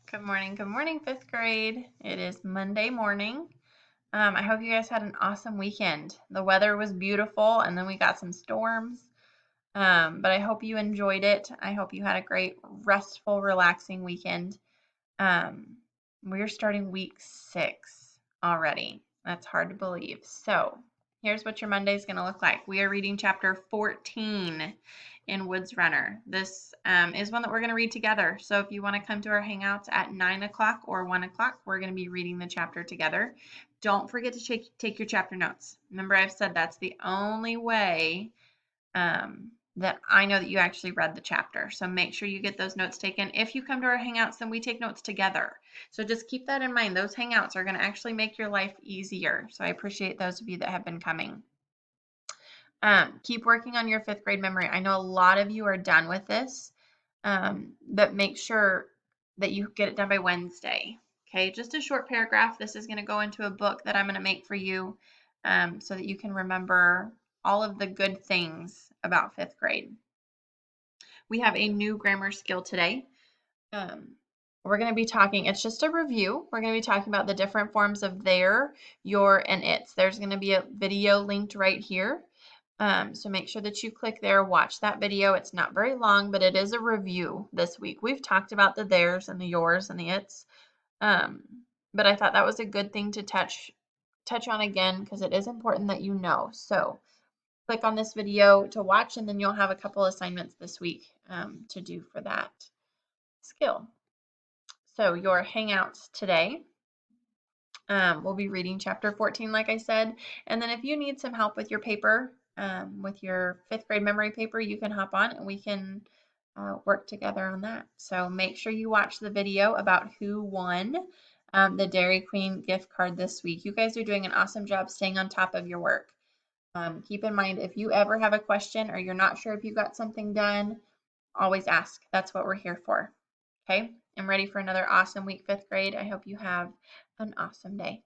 Good morning, fifth grade. It is Monday morning. I hope you guys had an awesome weekend. The weather was beautiful, and then we got some storms. But I hope you enjoyed it. I hope you had a great, restful, relaxing weekend. Um, we're starting week 6 already. That's hard to believe. So here's what your Monday is going to look like. We are reading chapter 14 in Woods Runner. This is one that we're going to read together. So if you want to come to our hangouts at 9 o'clock or 1 o'clock, we're going to be reading the chapter together. Don't forget to take your chapter notes. Remember, I've said that's the only way that I know that you actually read the chapter. So make sure you get those notes taken. If you come to our hangouts, then we take notes together. So just keep that in mind. Those hangouts are going to actually make your life easier. So I appreciate those of you that have been coming. Keep working on your 5th grade memory. I know a lot of you are done with this, but make sure that you get it done by Wednesday. Okay, just a short paragraph. This is going to go into a book that I'm going to make for you so that you can remember all of the good things about 5th grade. We have a new grammar skill today. We're going to be talking, it's just a review. We're going to be talking about the different forms of their, your, and its. There's going to be a video linked right here. So make sure that you click there, watch that video. It's not very long, but it is a review this week. We've talked about the theirs and the yours and the its. But I thought that was a good thing to touch on again because it is important that you know. So click on this video to watch, and then you'll have a couple assignments this week to do for that skill. So your hangouts today, we'll be reading chapter 14, like I said. And then if you need some help with your paper, with your 5th grade memory paper, you can hop on and we can work together on that. So make sure you watch the video about who won the Dairy Queen gift card this week. You guys are doing an awesome job staying on top of your work. Keep in mind, if you ever have a question or you're not sure if you got something done, always ask. That's what we're here for. Okay? I'm ready for another awesome week, 5th grade. I hope you have an awesome day.